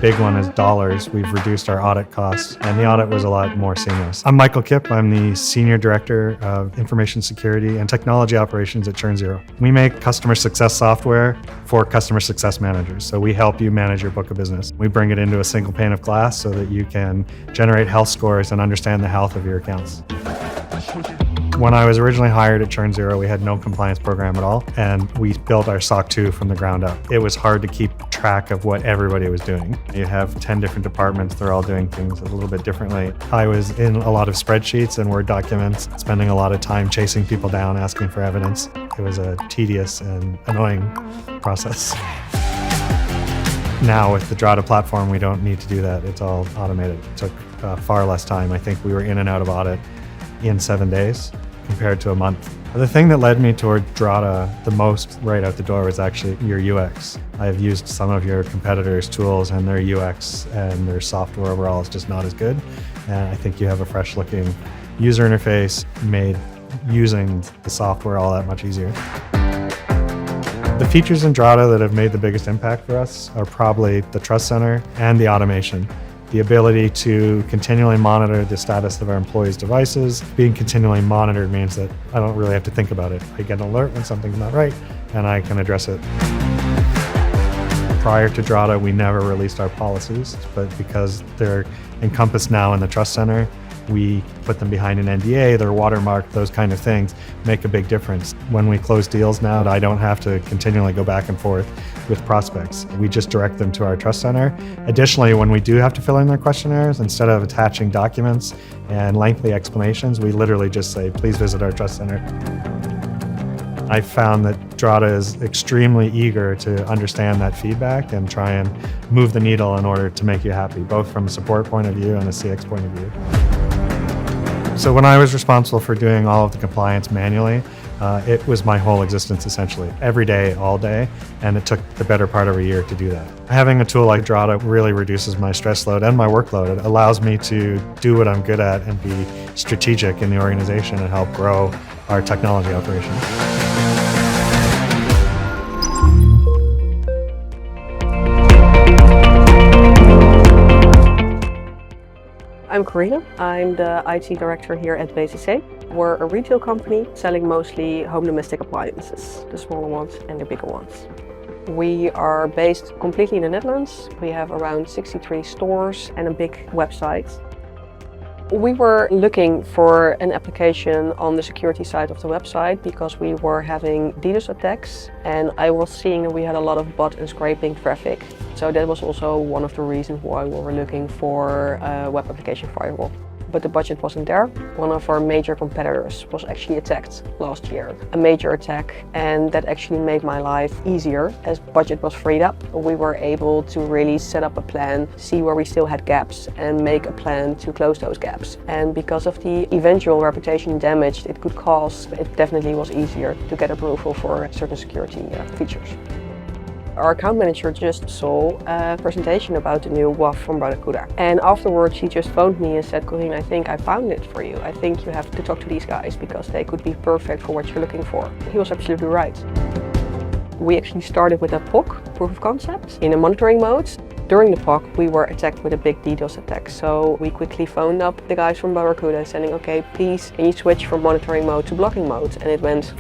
big one is dollars. We've reduced our audit costs, and the audit was a lot more seamless. I'm Michael Kipp. I'm the Senior Director of Information Security and Technology Operations at ChurnZero. We make customer success software for customer success managers. So we help you manage your book of business. We bring it into a single pane of glass so that you can generate health scores and understand the health of your accounts. When I was originally hired at ChurnZero, we had no compliance program at all, and we built our SOC 2 from the ground up. It was hard to keep track of what everybody was doing. You have 10 different departments, they're all doing things a little bit differently. I was in a lot of spreadsheets and Word documents, spending a lot of time chasing people down, asking for evidence. It was a tedious and annoying process. Now with the Drata platform, we don't need to do that. It's all automated. It took far less time. I think we were in and out of audit in 7 days compared to a month. The thing that led me toward Drata the most right out the door was actually your UX. I've used some of your competitors' tools, and their UX and their software overall is just not as good. And I think you have a fresh looking user interface made using the software all that much easier. The features in Drata that have made the biggest impact for us are probably the Trust Center and the automation. The ability to continually monitor the status of our employees' devices. Being continually monitored means that I don't really have to think about it. I get an alert when something's not right, and I can address it. Prior to Drata, we never released our policies, but because they're encompassed now in the Trust Center, we put them behind an NDA, they're watermarked, those kind of things make a big difference. When we close deals now, I don't have to continually go back and forth with prospects. We just direct them to our Trust Center. Additionally, when we do have to fill in their questionnaires, instead of attaching documents and lengthy explanations, we literally just say, please visit our Trust Center. I found that Drata is extremely eager to understand that feedback and try and move the needle in order to make you happy, both from a support point of view and a CX point of view. So when I was responsible for doing all of the compliance manually, it was my whole existence essentially, every day, all day, and it took the better part of a year to do that. Having a tool like Drata really reduces my stress load and my workload. It allows me to do what I'm good at and be strategic in the organization and help grow our technology operations. I'm Karina. I'm the IT director here at BCC. We're a retail company selling mostly home domestic appliances, the smaller ones and the bigger ones. We are based completely in the Netherlands. We have around 63 stores and a big website. We were looking for an application on the security side of the website because we were having DDoS attacks, and I was seeing that we had a lot of bot and scraping traffic. So that was also one of the reasons why we were looking for a web application firewall. But the budget wasn't there. One of our major competitors was actually attacked last year. A major attack, and that actually made my life easier. As budget was freed up, we were able to really set up a plan, see where we still had gaps, and make a plan to close those gaps. And because of the eventual reputation damage it could cause, it definitely was easier to get approval for certain security features. Our account manager just saw a presentation about the new WAF from Barracuda. And afterwards she just phoned me and said, Corinne, I think I found it for you. I think you have to talk to these guys because they could be perfect for what you're looking for. He was absolutely right. We actually started with a POC, proof of concept, in a monitoring mode. During the POC, we were attacked with a big DDoS attack. So we quickly phoned up the guys from Barracuda saying, okay, please, can you switch from monitoring mode to blocking mode? And it went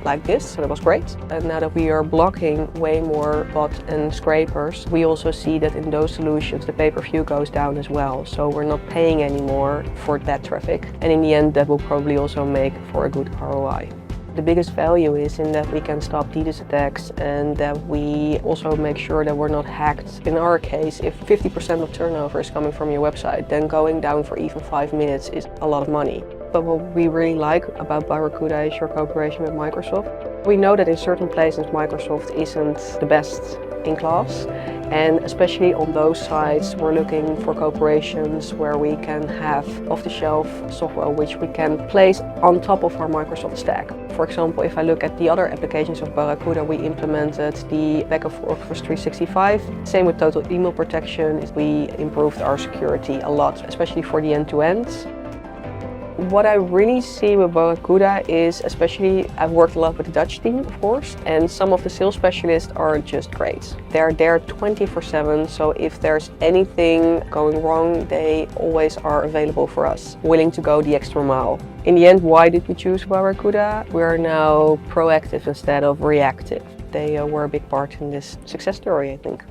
like this, so that was great. And now that we are blocking way more bot and scrapers, we also see that in those solutions the pay-per-view goes down as well. So we're not paying anymore for that traffic. And in the end that will probably also make for a good ROI. The biggest value is in that we can stop DDoS attacks and that we also make sure that we're not hacked. In our case, if 50% of turnover is coming from your website, then going down for even 5 minutes is a lot of money. But what we really like about Barracuda is your cooperation with Microsoft. We know that in certain places Microsoft isn't the best in class, and especially on those sites we're looking for cooperations where we can have off-the-shelf software which we can place on top of our Microsoft stack. For example, if I look at the other applications of Barracuda, we implemented the backup for Office 365. Same with total email protection. We improved our security a lot, especially for the end-to-end. What I really see with Barracuda is, especially, I've worked a lot with the Dutch team, of course, and some of the sales specialists are just great. They're there 24/7, so if there's anything going wrong, they always are available for us, willing to go the extra mile. In the end, why did we choose Barracuda? We're now proactive instead of reactive. They were a big part in this success story, I think.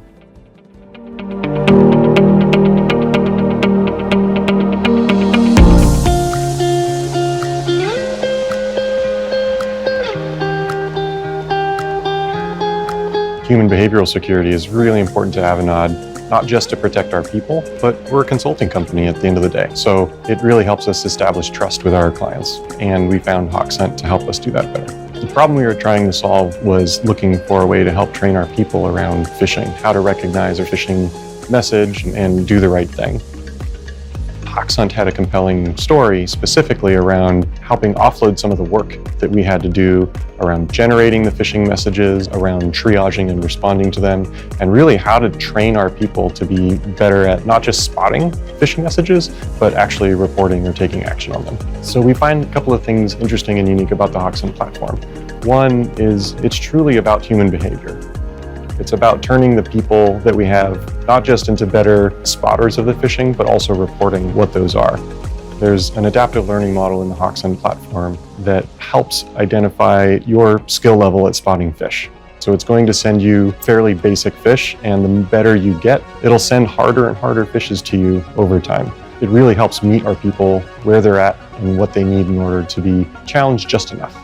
Human behavioral security is really important to Avanade, not just to protect our people, but we're a consulting company at the end of the day. So it really helps us establish trust with our clients. And we found Hoxhunt to help us do that better. The problem we were trying to solve was looking for a way to help train our people around phishing, how to recognize a phishing message and do the right thing. Hoxhunt had a compelling story specifically around helping offload some of the work that we had to do around generating the phishing messages, around triaging and responding to them, and really how to train our people to be better at not just spotting phishing messages, but actually reporting or taking action on them. So we find a couple of things interesting and unique about the Hoxhunt platform. One is it's truly about human behavior. It's about turning the people that we have not just into better spotters of the phishing, but also reporting what those are. There's an adaptive learning model in the Hoxhunt platform that helps identify your skill level at spotting phish. So it's going to send you fairly basic phish, and the better you get, it'll send harder and harder phishes to you over time. It really helps meet our people where they're at and what they need in order to be challenged just enough.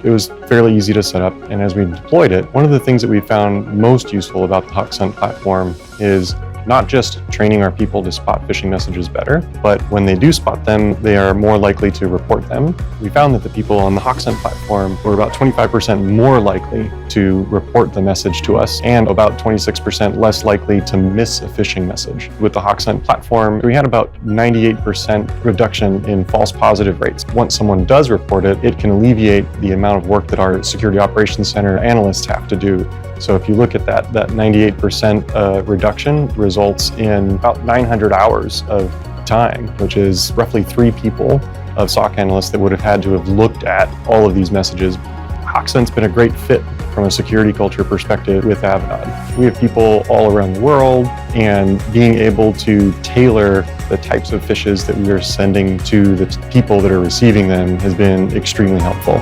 It was fairly easy to set up, and as we deployed it, one of the things that we found most useful about the Hoxhunt platform is not just training our people to spot phishing messages better, but when they do spot them, they are more likely to report them. We found that the people on the Hoxhunt platform were about 25% more likely to report the message to us and about 26% less likely to miss a phishing message. With the Hoxhunt platform, we had about 98% reduction in false positive rates. Once someone does report it, it can alleviate the amount of work that our security operations center analysts have to do. So if you look at that 98% reduction results in about 900 hours of time, which is roughly 3 people of SOC analysts that would have had to have looked at all of these messages. Hoxhunt's been a great fit from a security culture perspective with Avanade. We have people all around the world, and being able to tailor the types of phishes that we are sending to the people that are receiving them has been extremely helpful.